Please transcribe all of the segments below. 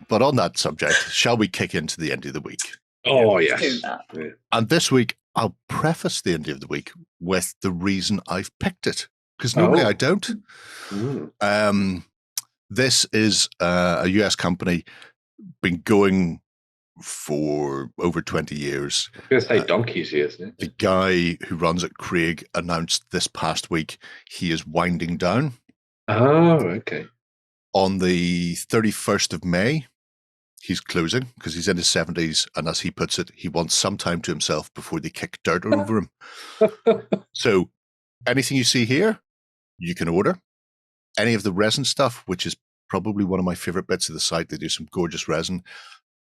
But on that subject, shall we kick into the indie of the week? Oh, yes. Do that. Yeah. And this week, I'll preface the indie of the week with the reason I've picked it, because normally I don't. This is a US company, been going for over 20 years. I was going to say donkeys here, isn't it? The guy who runs it, Craig, announced this past week he is winding down. Oh, okay. On the 31st of May, he's closing because he's in his 70s, and as he puts it, he wants some time to himself before they kick dirt over him. So anything you see here, you can order. Any of the resin stuff, which is probably one of my favorite bits of the site, they do some gorgeous resin.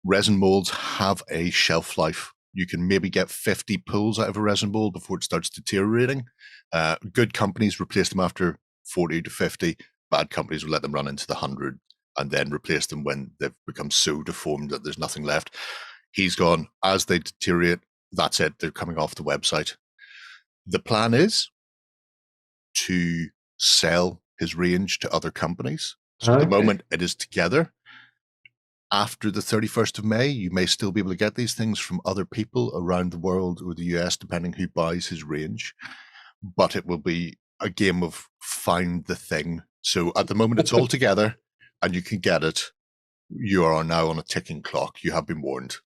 Resin molds have a shelf life. You can maybe get 50 pulls out of a resin mold before it starts deteriorating. Good companies replace them after 40 to 50. Bad companies will let them run into the 100 and then replace them when they've become so deformed that there's nothing left. He's gone, as they deteriorate, that's it. They're coming off the website. The plan is to sell his range to other companies. So at the moment, it is together. After the 31st of May, you may still be able to get these things from other people around the world or the US, depending who buys his range. But it will be a game of find the thing. So at the moment, it's all together and you can get it. You are now on a ticking clock. You have been warned.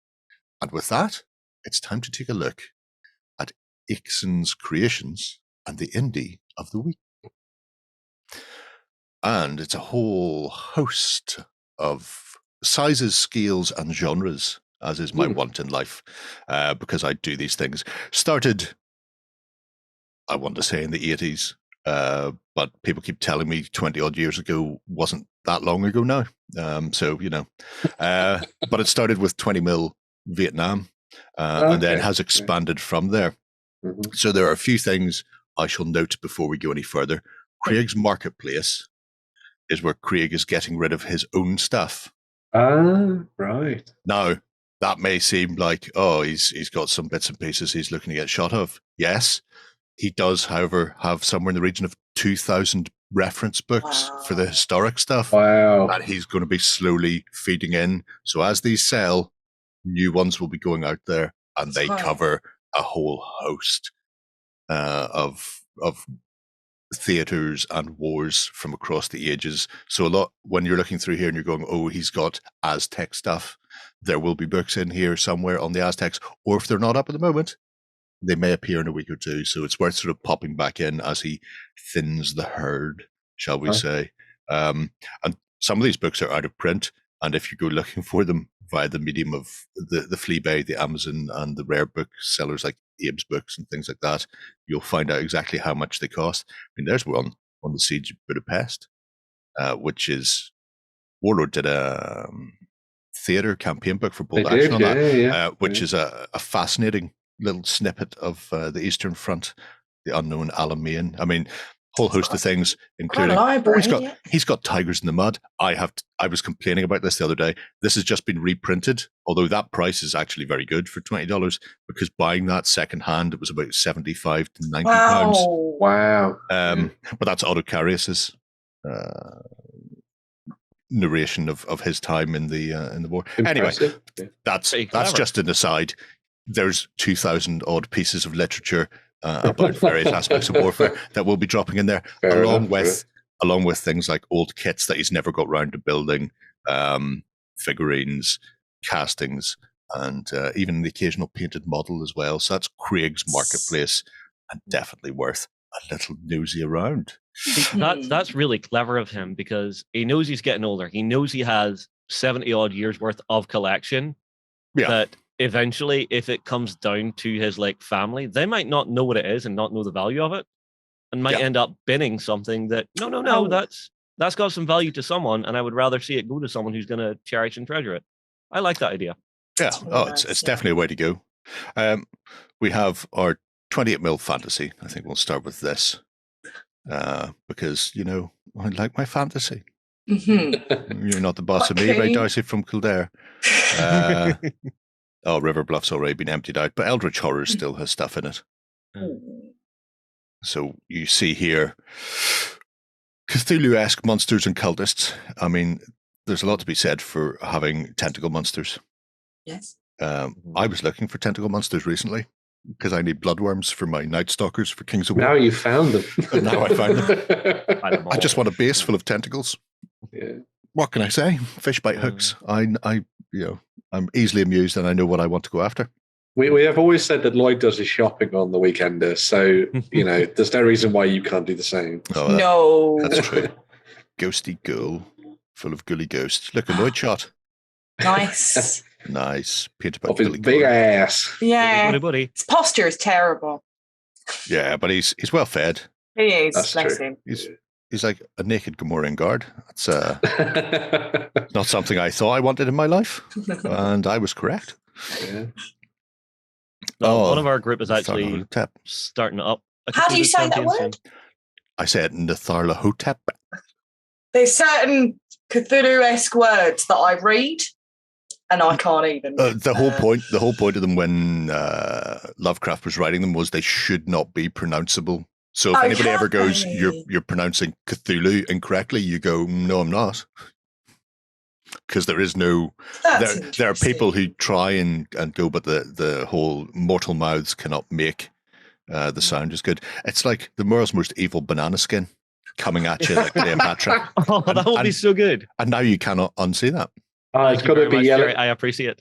And with that, it's time to take a look at Acheson Creations and the indie of the week. And it's a whole host of sizes, scales, and genres, as is my want in life, because I do these things. Started, I want to say, in the 80s, but people keep telling me 20-odd years ago wasn't that long ago now. So, you know. But it started with 20mm Vietnam, and then has expanded from there. So there are a few things I shall note before we go any further. Craig's Marketplace is where Craig is getting rid of his own stuff. Right. Now, that may seem like, oh, he's got some bits and pieces he's looking to get shot of. Yes, he does, however, have somewhere in the region of 2,000 reference books for the historic stuff. Wow. That he's going to be slowly feeding in. So as these sell, new ones will be going out there, and they cover a whole host of theaters and wars from across the ages. So a lot, when you're looking through here and you're going, oh, he's got Aztec stuff, there will be books in here somewhere on the Aztecs, or if they're not up at the moment, they may appear in a week or two. So it's worth sort of popping back in as he thins the herd, shall we say. And some of these books are out of print, and if you go looking for them via the medium of the Fleabay, the Amazon, and the rare book sellers like Abe's Books and things like that, you'll find out exactly how much they cost. I mean, there's one on the Siege of Budapest, which is Warlord did a theatre campaign book for Bold Action on that, which is a fascinating little snippet of the Eastern Front, the unknown Alamein. I mean, whole host of things, including he's got Tigers in the Mud. I was complaining about this the other day. This has just been reprinted, although that price is actually very good for $20, because buying that second hand, it was about £75 to £90. Wow. But that's Otto Carius's narration of his time in the war. Impressive. Anyway, that's just an aside. There's 2,000 odd pieces of literature about various aspects of warfare that will be dropping in there, along with things like old kits that he's never got round to building, figurines, castings, and even the occasional painted model as well. So that's Craig's Marketplace, and definitely worth a little nosy around. That's really clever of him, because he knows he's getting older. He knows he has 70-odd years worth of collection. Yeah. That eventually, if it comes down to his family, they might not know what it is and not know the value of it, and might end up binning something that that's got some value to someone, and I would rather see it go to someone who's going to cherish and treasure it. I like that idea. Yeah, it's definitely a way to go. We have our 28mm fantasy. I think we'll start with this because I like my fantasy. You're not the boss of me, right, Darcy from Kildare? River Bluff's already been emptied out, but Eldritch Horror still has stuff in it. So you see here Cthulhu-esque monsters and cultists. I mean, there's a lot to be said for having tentacle monsters. Yes. I was looking for tentacle monsters recently because I need bloodworms for my Night Stalkers for Kings of War. Now you found them. And now I found them. Buy them I just all. want a base full of tentacles. Yeah. What can I say? Fish bite hooks. I'm easily amused, and I know what I want to go after. We have always said that Lloyd does his shopping on the weekender, so there's no reason why you can't do the same. Oh, No. that's true. Ghosty ghoul, full of ghouly ghosts. Look, a Lloyd shot. Nice. Nice. Painted by Of his Billy big Gordon. ass. Yeah. Buddy. His posture is terrible. Yeah, but he's well fed. He is. That's Bless true. him. He's like a naked Gamorrean guard. That's not something I thought I wanted in my life, and I was correct. Yeah. No, one of our group is Tharla actually Hotep. starting up. a How do you Cthulhu say that campaign word? soon. I said Natharla Hotep. There's certain Cthulhu-esque words that I read, and I can't even. The whole point of them when Lovecraft was writing them was they should not be pronounceable. So if anybody ever goes, you're pronouncing Cthulhu incorrectly, you go, no, I'm not. Because there is no, there are people who try and go, but the whole mortal mouths cannot make the sound as good. It's like the world's most evil banana skin coming at you like Cleopatra. Oh, that would be so good. And now you cannot unsee that. It's got to be yellow, I appreciate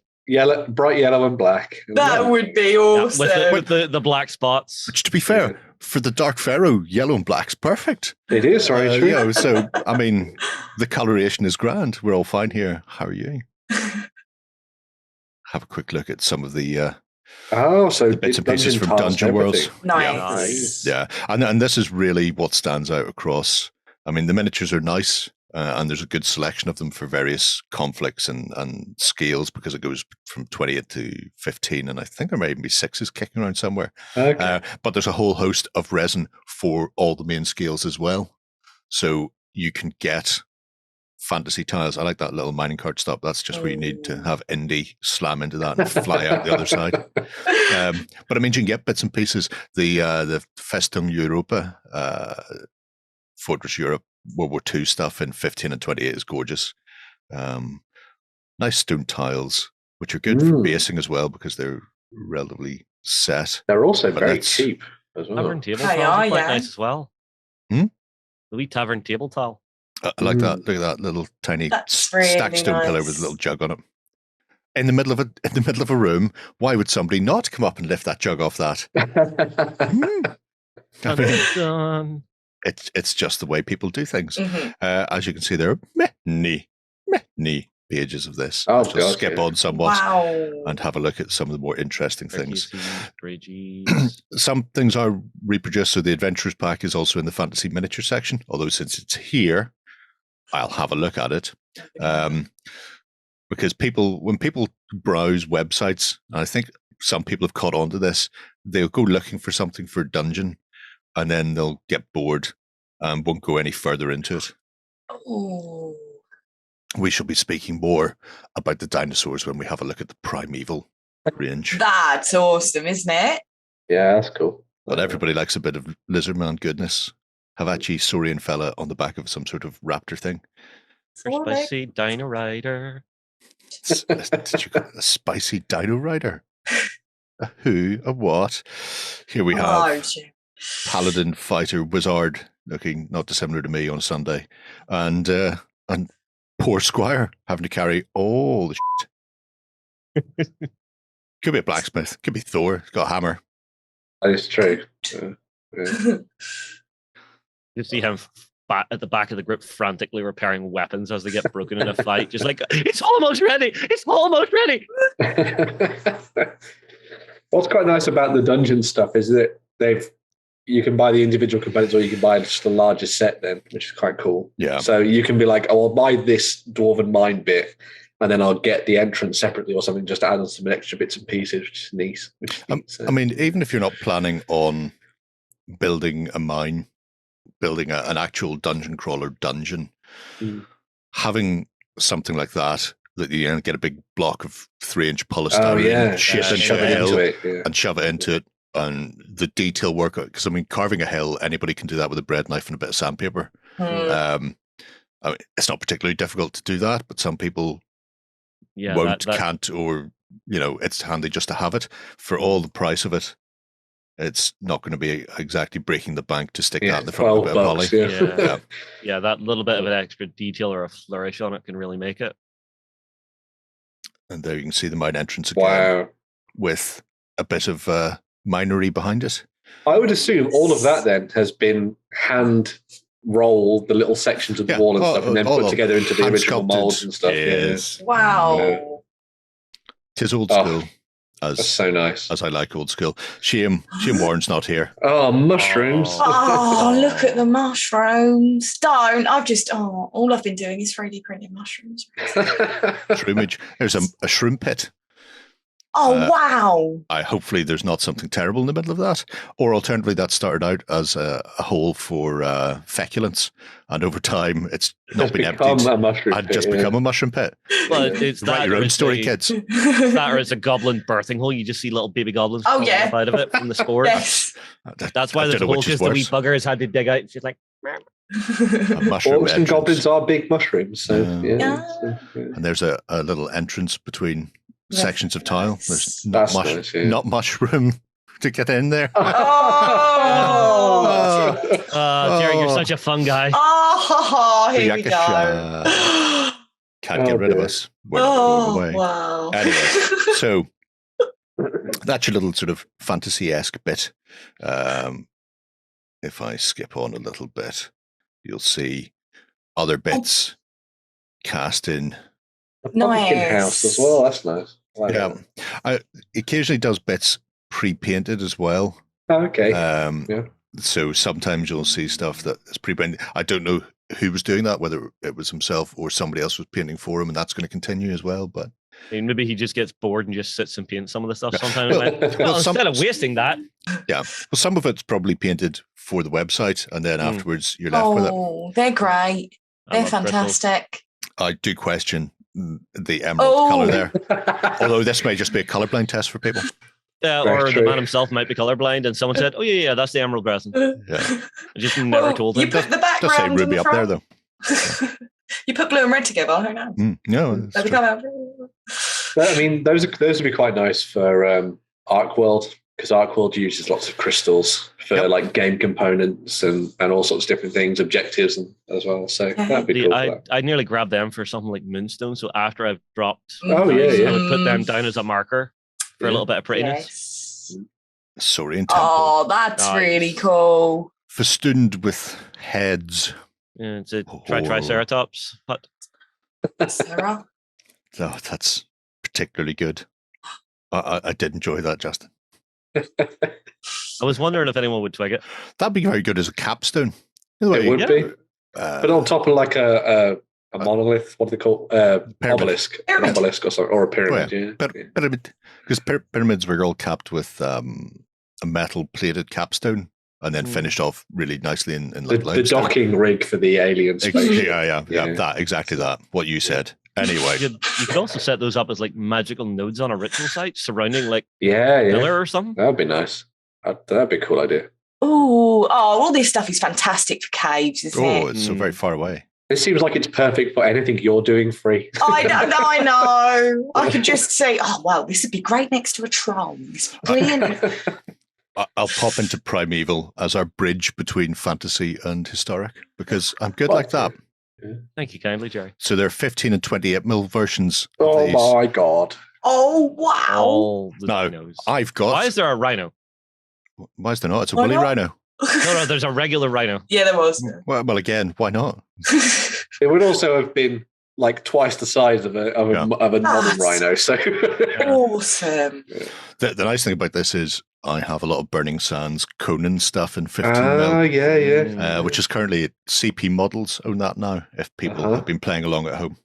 bright yellow and black. That would be awesome. Yeah, with the black spots. Which, to be fair, for the Dark Pharaoh, yellow and black's perfect. It is, sorry, true. So, I mean, the coloration is grand. We're all fine here. How are you? Have a quick look at some of the so bits and pieces from Dungeon Worlds. Nice. Yeah. And this is really what stands out across. I mean, the miniatures are nice, and there's a good selection of them for various conflicts and scales, because it goes from 28 to 15, and I think there may even be 6s kicking around somewhere. Okay. But there's a whole host of resin for all the main scales as well. So you can get fantasy tiles. I like that little mining cart stop. That's just where you need to have Indy slam into that and fly out the other side. But I mean, you can get bits and pieces. The Festung Europa, Fortress Europe, World War II stuff in 15 and 28 is gorgeous. Nice stone tiles, which are good for basing as well, because they're relatively set. They're also But very that's- cheap as well. Tavern table They tiles are, are quite yeah. nice as well. Hmm? The wee tavern table tile. I like that. Look at that little tiny That's really stacked stone pillar with nice. a little jug on it. In the middle of a room, why would somebody not come up and lift that jug off that? I mean, Done. it's just the way people do things. Mhm. As you can see, there are many pages of this. Oh, I'll just God, skip yeah. on somewhat Wow. and have a look at some of the more interesting things. Bridges. Some things are reproduced, so the Adventurers Pack is also in the Fantasy Miniature section, although since it's here, I'll have a look at it. Because when people browse websites, and I think some people have caught on to this, they'll go looking for something for a dungeon, and then they'll get bored and won't go any further into it. Ooh. We shall be speaking more about the dinosaurs when we have a look at the Primeval range. That's awesome, isn't it? Yeah, that's cool. But everybody likes a bit of Lizardman goodness. Have actually Saurian fella on the back of some sort of raptor thing. Spicy Dino Rider. Did you call it a spicy dino rider? A who? A what? Here we have Oh, gee. Paladin Fighter Wizard, looking not dissimilar to me on Sunday, and poor Squire having to carry all the shit. Could be a blacksmith, could be Thor, he's got a hammer. That is true. Yeah. You see him at the back of the group frantically repairing weapons as they get broken in a fight. Just like, it's almost ready! It's almost ready! What's quite nice about the dungeon stuff is that you can buy the individual components, or you can buy just the larger set then, which is quite cool. Yeah. So you can be like, oh, I'll buy this dwarven mine bit, and then I'll get the entrance separately or something, just to add on some extra bits and pieces, which is neat. I mean, even if you're not planning on building a mine, building an actual dungeon crawler dungeon, having something like that you get a big block of 3-inch polystyrene, shove it into it, and the detail work, because I mean, carving a hill, anybody can do that with a bread knife and a bit of sandpaper. I mean, it's not particularly difficult to do that, but some people Yeah, won't, can't, or it's handy just to have it. For all the price of it, it's not going to be exactly breaking the bank to stick that in the front of a bit of poly. Yeah, that little bit of an extra detail or a flourish on it can really make it. And there you can see the mine entrance again with a bit of minery behind it. I would assume all of that then has been hand rolled, the little sections of the wall and stuff, and then put together into the original molds and stuff. Yes. Wow. Tis old school. That's so nice. As I like old school. Shame Warren's not here. Oh, mushrooms. Oh, look at the mushrooms. Don't. All I've been doing is 3D printing mushrooms. Shroomage. There's a shroom pit. Oh, wow. Hopefully there's not something terrible in the middle of that. Or alternatively, that started out as a hole for feculence. And over time, it's not been emptied. And just become a mushroom pit. Well, it's write your own story, kids. That or it's a goblin birthing hole. You just see little baby goblins out of it from the spores. Yes. That's why there's a hole, because the wee buggers had to dig out. She's like... Orcs and goblins are big mushrooms. So, And there's a little entrance between sections of tile. There's not much room to get in there. Jerry, you're such a fun guy. Here we go. Can't get rid of us. We're not going away. Wow. Anyway, so that's your little sort of fantasy-esque bit. If I skip on a little bit, you'll see other bits cast in. Pumpkin house as well. That's nice. I occasionally does bits pre-painted as well. Okay. So sometimes you'll see stuff that is pre-painted. I don't know who was doing that, whether it was himself or somebody else was painting for him, and that's going to continue as well. But maybe he just gets bored and just sits and paints some of the stuff sometimes. Instead of wasting that. Yeah. Well, some of it's probably painted for the website, and then afterwards you're left with it. Oh, they're great. They're fantastic. Crystals. I do question the emerald color there. Although this may just be a colorblind test for people. Yeah, or the man himself might be colorblind, and someone said, "Oh yeah, that's the emerald resin." Yeah, I just never told him. You put the background. Just say Ruby up there, though. You put blue and red together. Who knows? No, I mean, those would be quite nice for Arcworld, because Arcworld uses lots of crystals for like game components and all sorts of different things, objectives as well. So that'd be cool. I nearly grabbed them for something like Moonstone. So after I've dropped, I would put them down as a marker for a little bit of prettiness. Yes. Saurian temple. Oh, that's really cool. Festooned with heads. Yeah, it's a Triceratops hut. Sarah? Oh, that's particularly good. I did enjoy that, Justin. I was wondering if anyone would twig it. That'd be very good as a capstone. It would be. But on top of like a monolith, what do they call obelisk? An obelisk or a pyramid. Pyramid. Because pyramids were all capped with a metal plated capstone and then finished off really nicely in the docking rig for the alien space. Yeah, exactly that. What you said. Anyway, you could also set those up as like magical nodes on a ritual site surrounding like pillar or something. That'd be nice. That'd be a cool idea. All this stuff is fantastic for caves, isn't it? Oh, it's so very far away. It seems like it's perfect for anything you're doing free. I know. I could just say, this would be great next to a troll. It's brilliant. I'll pop into Primeval as our bridge between fantasy and historic because I'm good like that. Thank you kindly, Jerry. So there are 15 and 28mm versions of Oh these. my God. Oh, wow. Now, I've got... Why is there a rhino? Why is there not? It's a woolly rhino. No, there's a regular rhhino. Yeah, there was. Well, again, why not? It would also have been like twice the size of a modern rhino. So awesome. The nice thing about this is I have a lot of Burning Sands Conan stuff in 15mm. Yeah. Which is currently at CP Models own that now, if people have been playing along at home.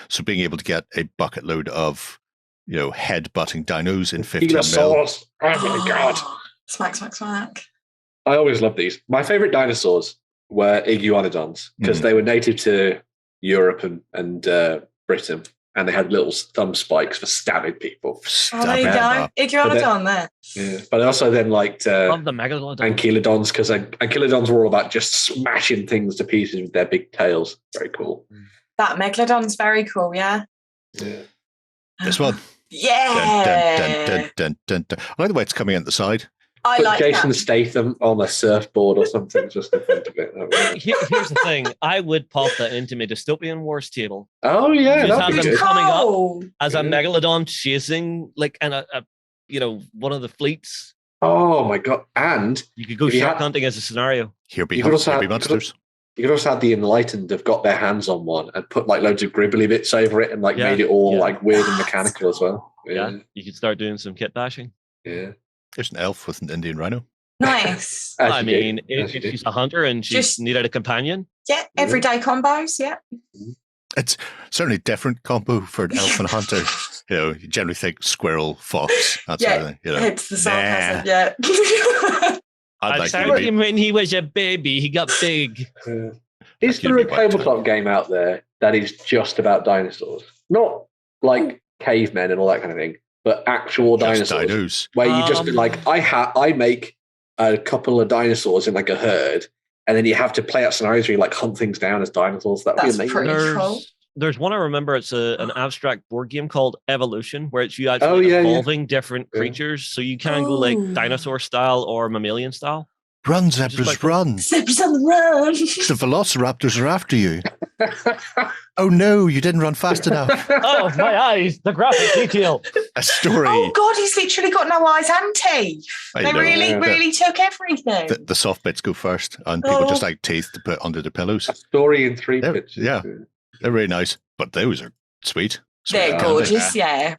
So being able to get a bucket load of, head-butting dinos in 15mm. Oh my God. Smack. I always loved these. My favorite dinosaurs were iguanodons because they were native to Europe and Britain. and they had little thumb spikes for stabbing people. Oh, there you go. Iguanodon there. Yeah, but I also then liked Love the Megalodon. Ankylodons, because Ankylodons were all about just smashing things to pieces with their big tails. Very cool. That Megalodon's very cool, yeah. Yeah. This one. Yeah. Dun. I like the way it's coming out the side. I Put like Jason that. Statham on a surfboard or something just in front of it. Here's the thing. I would pop that into my Dystopian Wars table. Oh yeah, Just that'd be have them good. coming up Cool. as a Yeah. Megalodon chasing like one of the fleets. Oh my god! And You could go If you shark had- hunting as a scenario. Here be You could also have- monsters. you could also have the Enlightened have got their hands on one and put like loads of gribbly bits over it and like Yeah, made it all yeah. like weird and mechanical as well. Yeah. You could start doing some kit bashing. Yeah. There's an elf with an Indian rhino. Nice. As I you do. mean, As if you do. she's a hunter and she Just- needed a companion, Yeah, everyday combos, yeah. It's certainly a different combo for an elf and a hunter. You know, you generally think squirrel, fox, that sort of thing. You know, It's the sarcasm, Nah. yeah. I'd I like found to be. him when he was a baby. He got big. Is That there a could be quite tabletop game out there that is just about dinosaurs? Not like cavemen and all that kind of thing, but actual Just dinosaurs. dinos. Where you just Um, like I make a couple of dinosaurs in like a herd, and then you have to play out scenarios where you like hunt things down as dinosaurs. That would be That's amazing. pretty cool. There's one I remember. It's an abstract board game called Evolution, where it's you Oh, actually yeah, yeah. evolving different Yeah. creatures. So you can go like Ooh. dinosaur style or mammalian style. Run, Just zebras, like- run. Zebras on the run. The velociraptors are after you. Oh no, you didn't run fast enough. Oh, my eyes! The graphic detail. A story. Oh God, he's literally got no eyes and teeth. I They know. really, Yeah. really took everything. The soft bits go first, and people Oh. just like teeth to put under the pillows. A story in 3 Yeah, pictures. yeah. They're really nice, but those are sweet. Sweet They're candy. gorgeous, yeah.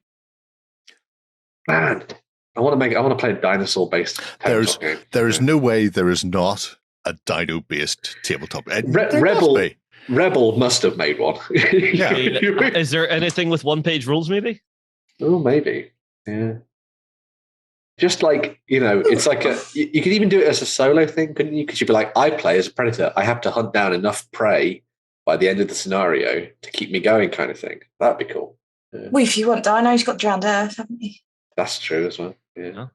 Man, I want to play a dinosaur based There's- game. There is no way there is not a dino-based tabletop. There must Rebel- be. Rebel must have made one. Yeah. Is there anything with one-page rules? Maybe. Oh, maybe. Yeah. Just like, it's like you could even do it as a solo thing, couldn't you? Because you'd be like, I play as a predator. I have to hunt down enough prey by the end of the scenario to keep me going, kind of thing. That'd be cool. Well, if you want dinos, you've got Drowned Earth, haven't you? That's true as well. Yeah,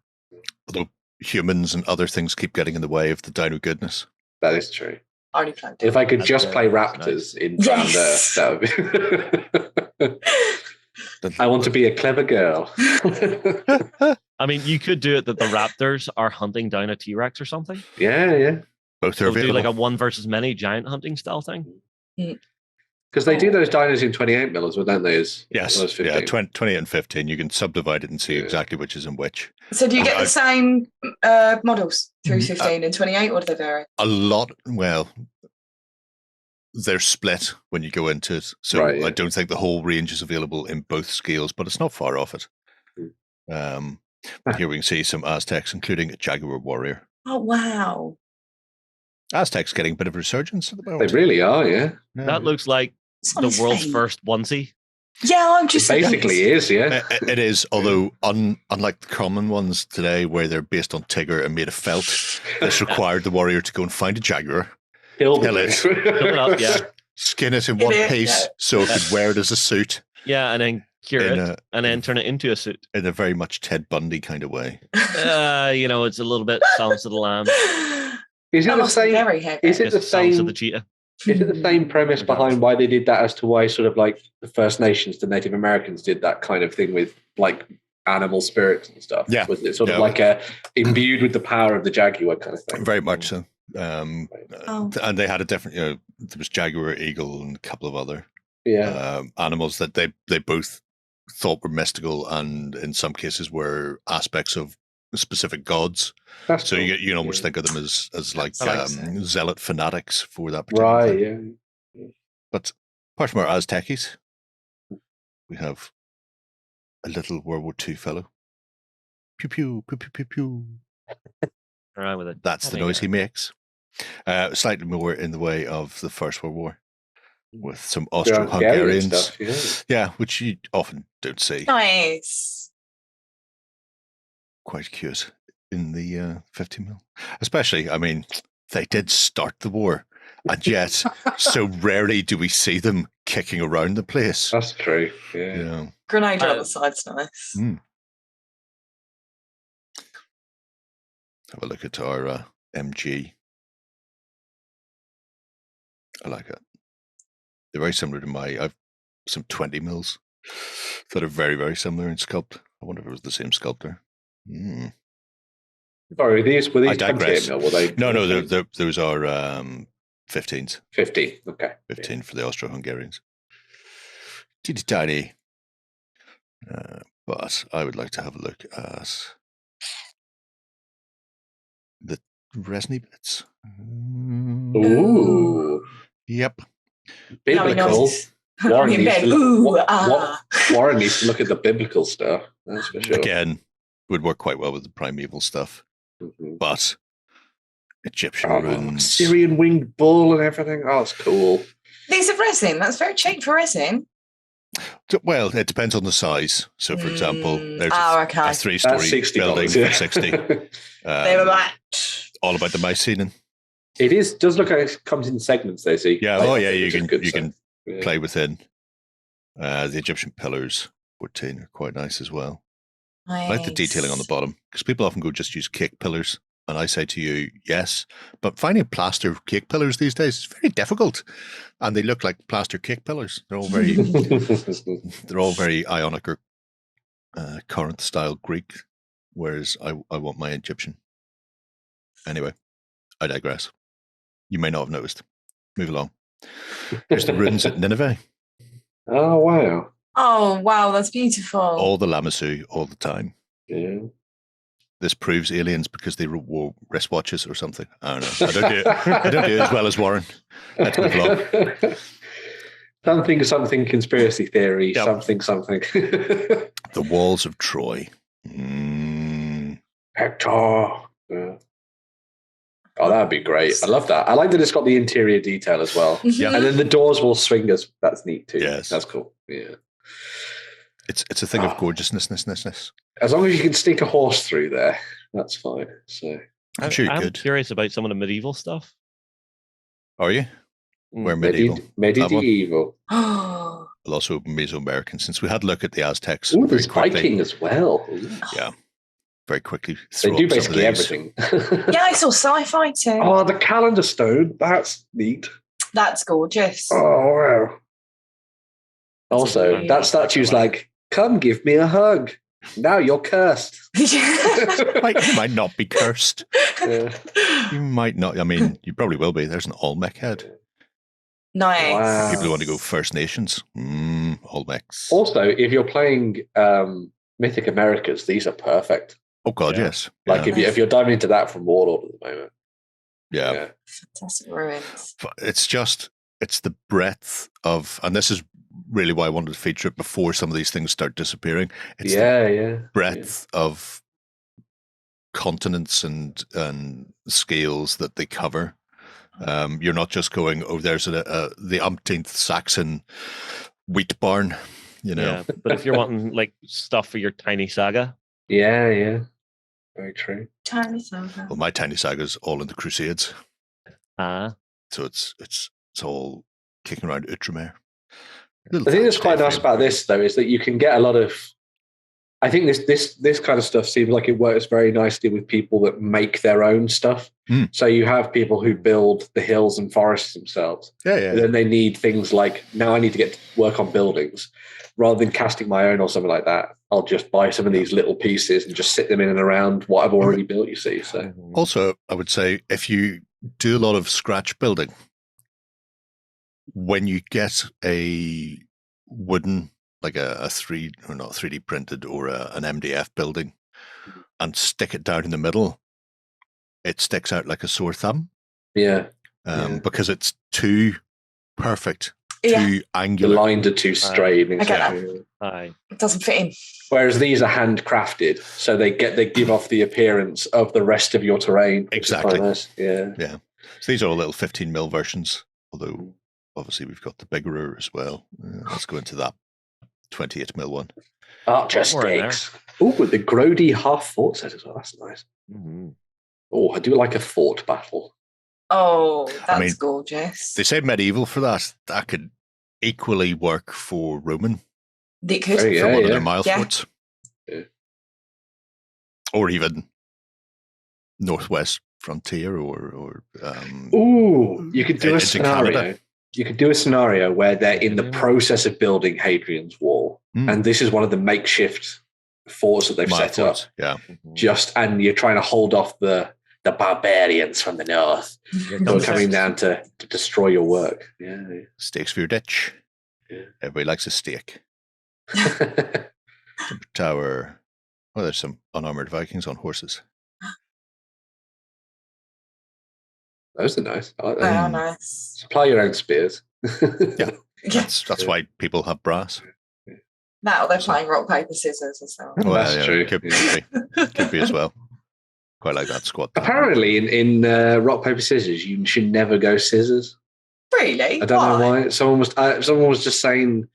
Although humans and other things keep getting in the way of the dino goodness. that is true. I only played If I could That's just good. play That's raptors in Drowned Yes. Earth, that would be. I want to be a clever girl. I mean, you could do it that the raptors are hunting down a T-Rex or something. Yeah. Both are So do available. like a one versus many giant hunting style thing. Because they do those dinos in 28 mil as well, don't they? As Yes, well as yeah, 15? 20 and 15. You can subdivide it and see Yeah. exactly which is in which. So do you get I- the same models through Mm, 15 and 28, or do they vary? A lot, well, they're split when you go into it. So Right, yeah. I don't think the whole range is available in both scales, but it's not far off it. Hmm. Here we can see some Aztecs, including a Jaguar Warrior. Oh, wow. Aztecs getting a bit of a resurgence at the They moment. really are, yeah. Yeah. That looks like It's on the his world's face. first onesie. Yeah, I'm It just basically is, yeah. It is, although unlike the common ones today, where they're based on Tigger and made of felt, this required the warrior to go and find a Jaguar, Kill Kill them. it. Fill it up, yeah. skin it in It one is, piece, yeah. so it could wear it as a suit Yeah, and then cure in it, a and then turn it into a suit. in a very much Ted Bundy kind of way. It's a little bit Silence of the Lambs, Is it That the must be same? very heavy. Is it the Silence same? of the Cheetah. Is it the same premise behind why they did that as to why sort of like the First Nations, the Native Americans did that kind of thing with like animal spirits and stuff? Yeah. Was it sort of Yeah. like a imbued with the power of the Jaguar kind of thing? Very much so. Oh. And they had a different, there was Jaguar, Eagle, and a couple of other Yeah. animals that they both thought were mystical, and in some cases were aspects of specific gods. That's So cool. you almost Yeah. think of them as like I like that. zealot fanatics for that particular Right, thing. yeah. But apart from our Aztecies, we have a little World War II fellow. Pew pew pew pew pew pew. Around with it. That's the noise he makes. Slightly more in the way of the First World War, with some Austro-Hungarians. Stuff, yeah. Yeah, which you often don't see. Nice. Quite cute in the 50 mil. Especially, I mean, they did start the war. And yet, so rarely do we see them kicking around the place. That's true. Yeah. Yeah. Grenadier on the side's nice. Have a look at our MG. I like it. They're very similar to I've some 20 mils that are very, very similar in sculpt. I wonder if it was the same sculptor. Sorry, were these 28 digress. mil? Were they? No, those are 15s. 15. Okay. 15 for the Austro-Hungarians. Teeny tiny. But I would like to have a look at the resiny bits. Ooh. Yep. Biblical. Warren In needs, bed. to Ooh, look, ah. Warren needs to look at the biblical stuff. That's for sure. Again, would work quite well with the primeval stuff. But Egyptian runes. Syrian winged bull and everything. Oh, it's cool. These are resin. That's very cheap for resin. Well, it depends on the size. So, for example, there's okay. a 3-story building for 60. They were like all about the Mycenaean. It does look like it comes in segments, they see. Yeah, like, you can play within. The Egyptian pillars 14 are quite nice as well. nice. I like the detailing on the bottom because people often go just use cake pillars. And I say to you, yes, but finding plaster cake pillars these days is very difficult. And they look like plaster cake pillars. They're all very, Ionic or Corinth style Greek, whereas I want my Egyptian. Anyway, I digress. You may not have noticed. Move along. Here's the ruins at Nineveh. Oh, wow. Oh, wow, that's beautiful. All the Lamassu, all the time. Yeah. This proves aliens because they wore wristwatches or something. I don't know. I don't do it as well as Warren. Let's move along. Something conspiracy theory. Yep. Something. The walls of Troy. Hector. Yeah. Oh, that'd be great. I love that. I like that it's got the interior detail as well. Yeah. And then the doors will swing us. That's neat too. Yes. That's cool. Yeah. It's a thing of gorgeousness. As long as you can stick a horse through there, that's fine. So I'm sure you I'm could. curious about some of the medieval stuff. Are you? We're medieval. Medieval. Oh, Well, also Mesoamerican, since we had a look at the Aztecs. Ooh, very there's quickly. Viking as well. Ooh. Yeah. Very quickly. They throw do up some of basically these. everything. yeah, I saw sci-fi too. Oh, the calendar stone. That's neat. That's gorgeous. Oh, wow. Also, that statue's like, come give me a hug. Now you're cursed. You might not be cursed. Yeah. You might not. I mean, you probably will be. There's an Olmec head. Nice. Wow. People who want to go First Nations. Olmecs. Also, if you're playing Mythic Americas, these are perfect. Oh, God, Yeah. yes. Like if you're diving into that from Warlord at the moment. Yeah. Fantastic ruins. It's the breadth of, and this is really why I wanted to feature it before some of these things start disappearing. It's the breadth of continents and scales that they cover. You're not just going, oh, there's the umpteenth Saxon wheat barn, you know. Yeah, but if you're wanting like stuff for your tiny saga, Yeah. Very true. Tiny saga. Well, my tiny saga's all in the Crusades, so it's all kicking around Outremer. The thing that's quite nice about this, though, is that you can get a lot of. I think this kind of stuff seems like it works very nicely with people that make their own stuff. So you have people who build the hills and forests themselves. Yeah. And then they need things like, now I need to get to work on buildings. Rather than casting my own or something like that, I'll just buy some of these little pieces and just sit them in and around what I've already built, you see. So Also, I would say if you do a lot of scratch building, when you get a wooden, like a 3D printed or an MDF building and stick it down in the middle, it sticks out like a sore thumb. Yeah. Because it's too perfect, Yeah. too The angular. lines are too straight. I get that. aye. It doesn't fit in. Whereas these are handcrafted, so they give off the appearance of the rest of your terrain. Which is quite Exactly. nice. Yeah. So these are all little 15 mil versions, although obviously we've got the bigger as well. Let's go into that 28 mil one. Archer More in there. stakes. Oh, with the Grody half fort set as well. That's nice. Mhm. Oh, I do like a fort battle. Oh, that's mean, gorgeous. They say medieval for that. That could equally work for Roman. They could. Oh, yeah. For one of their mile Yeah. forts. Yeah. Or even Northwest Frontier or Ooh, you could do a into scenario. Canada. You could do a scenario where they're in the Yeah. process of building Hadrian's Wall, and this is one of the makeshift forts that they've mile set up. forts. Yeah. And you're trying to hold off the barbarians from the north Here who are comes coming the- down to destroy your work. Yeah. Steaks for your ditch. Yeah. Everybody likes a steak. Tower. Oh, there's some unarmored Vikings on horses. Those are nice. I like They that. are nice. Supply your own spears. Yeah. That's why people have brass. Now they're playing rock, paper, scissors as well. Oh, that's true. Could be as well. Quite like that squad. Apparently, in rock paper scissors, you should never go scissors. Really? I don't know why. Someone was just saying,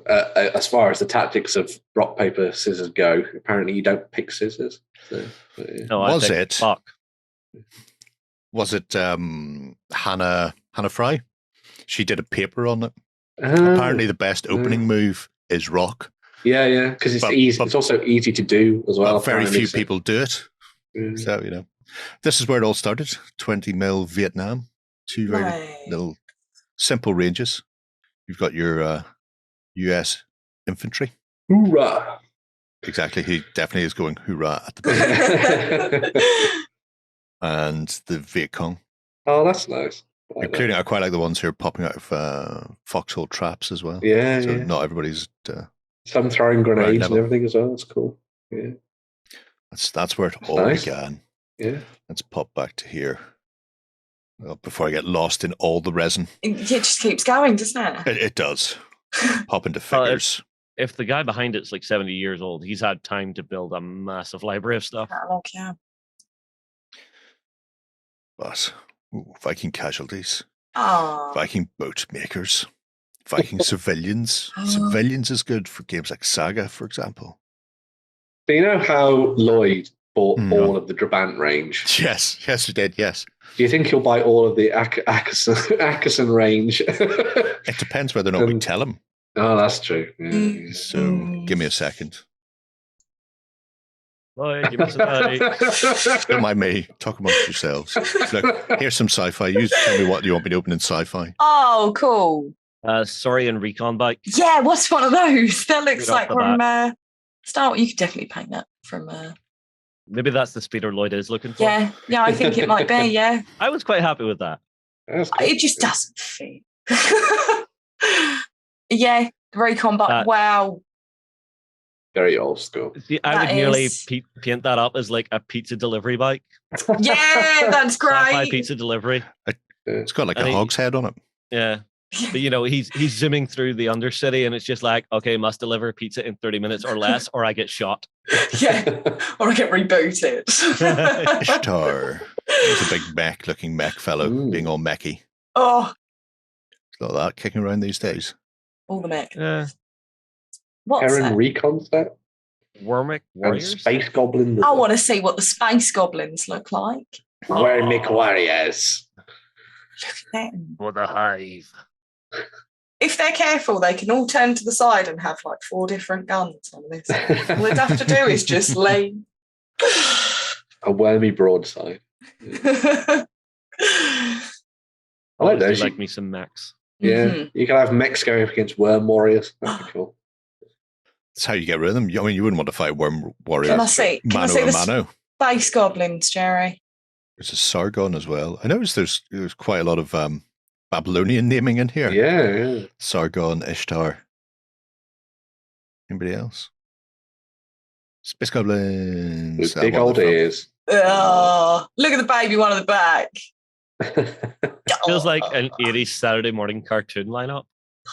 as far as the tactics of rock paper scissors go, apparently you don't pick scissors. So, yeah. No, I Was think it? fuck. Was it Hannah Fry? She did a paper on it. Apparently, the best opening move is rock. Yeah, because it's easy. It's also easy to do as well. But very apparently, few so- people do it. Yeah. So, this is where it all started. 20 mil Vietnam. Two very Right. little simple ranges. You've got your US infantry. Hoorah! Exactly. He definitely is going hoorah at the back. And the Viet Cong. Oh, that's nice. I like that. Including, I quite like the ones who are popping out of foxhole traps as well. Yeah, So yeah. not everybody's. Some throwing grenades level. and everything as well. That's cool. Yeah, That's where it all nice. began. yeah. Let's pop back to here. Well, before I get lost in all the resin. It just keeps going, doesn't it? It does. Pop into Well, figures. If the guy behind it's like 70 years old, he's had time to build a massive library of stuff. Catalog, yeah. But Viking casualties. Oh. Viking boat makers. Viking civilians. Oh. Civilians is good for games like Saga, for example. Do you know how Lloyd bought Mm. all of the Drabant range? Yes, we did, yes. Do you think he'll buy all of the Acheson range? It depends whether or not we tell him. Oh, that's true. Yeah, Mm. yeah. So give me a second. Lloyd, give me some money. Don't mind me. Talk amongst yourselves. Look, here's some sci-fi. You tell me what you want me to open in sci-fi. Oh, cool. Sorry, and recon bike. Yeah, what's one of those? That looks Right off like the from Star Wars. You could definitely paint that from. Maybe that's the speeder Lloyd is looking for. Yeah, I think it might be. Yeah, I was quite happy with that. That's good. it just doesn't fit. Yeah, recon, but That- wow. Very old school. See, I That would nearly is- paint that up as like a pizza delivery bike. Yeah, that's Sci-fi great. pizza delivery. It's got like And a he- hog's head on it. Yeah. But he's zooming through the undercity and it's just like, okay, must deliver pizza in 30 minutes or less, or I get shot. Yeah, or I get rebooted. Ishtar. It's a big mech-looking mech fellow Ooh. being all mechy. Oh, Got that kicking around these days. all the mech. Yeah. What's Heron that? Recon set Wormic and Warriors. Space Goblin. I want to see what the space goblins look like. Wormic Warriors. Look at them. For the hive. If they're careful, they can all turn to the side and have like 4 different guns on this. All they'd have to do is just lean. A wormy broadside. I like I those. like me some mechs. Yeah, Mhm. you can have mechs going up against worm warriors. That'd be cool. That's how you get rid of them. I mean, you wouldn't want to fight worm warriors. Can I see Mano the a mano. space goblins, Jerry? There's a Sargon as well. I noticed there's quite a lot of Babylonian naming in here. Yeah. Sargon, Ishtar. Anybody else? Space Goblins. With big old ears. Oh, look at the baby one at the back. Feels like an 80s Saturday morning cartoon lineup.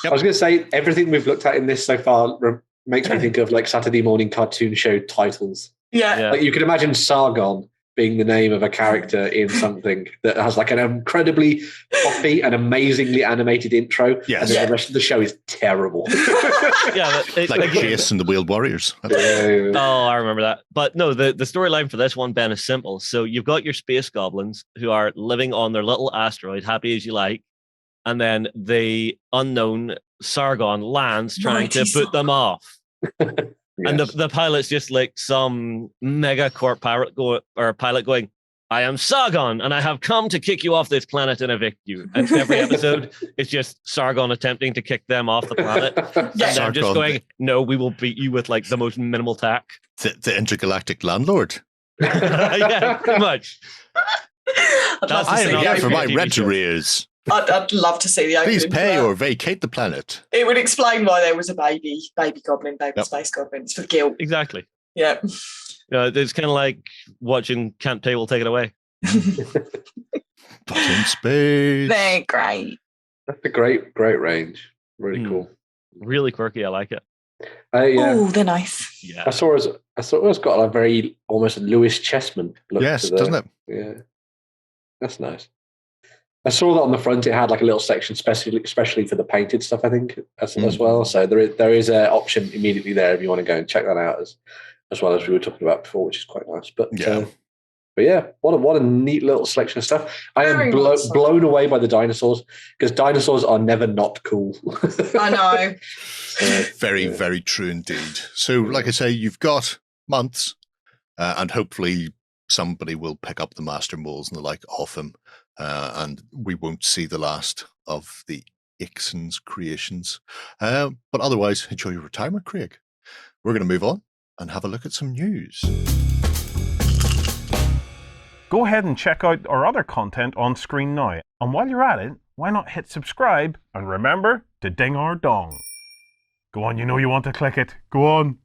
I was going to say, everything we've looked at in this so far makes me think of like Saturday morning cartoon show titles. Yeah. Yeah. Like you could imagine Sargon being the name of a character in something that has like an incredibly poppy and amazingly animated intro, Yes. and then the rest of the show is terrible. Yeah, Like Acheson and the Wheeled Warriors. Oh, I remember that. But no, the storyline for this one, Ben, is simple. So you've got your space goblins who are living on their little asteroid, happy as you like, and then the unknown Sargon lands trying to put them off. And the pilot's just like some megacorp pilot going, I am Sargon, and I have come to kick you off this planet and evict you. And every episode is just Sargon attempting to kick them off the planet. And they're just going, no, we will beat you with like the most minimal tack. The intergalactic landlord. Yeah, pretty much. I am here for my rent arrears. I'd love to see the opening. Please pay or vacate the planet. It would explain why there was a baby goblin, space goblin. It's for guilt. Exactly. Yeah. It's kind of like watching Camp Table Take It Away. But in space. They're great. That's a great range. Really cool. Really quirky. I like it. Yeah. Oh, they're nice. Yeah. I saw it's got a very almost Lewis Chessman look. Yes, doesn't it? Yeah. That's nice. I saw that on the front. It had like a little section especially for the painted stuff, I think, as well. So there is an option immediately there if you want to go and check that out as well as we were talking about before, which is quite nice. But yeah, what a neat little selection of stuff. I am blown away by the dinosaurs, because dinosaurs are never not cool. I know. Very, very true indeed. So, like I say, you've got months, and hopefully somebody will pick up the master molds and the like off him, and we won't see the last of the Acheson Creations. But otherwise, enjoy your retirement, Craig. We're going to move on and have a look at some news. Go ahead and check out our other content on screen now. And while you're at it, why not hit subscribe and remember to ding our dong. Go on, you know you want to click it. Go on.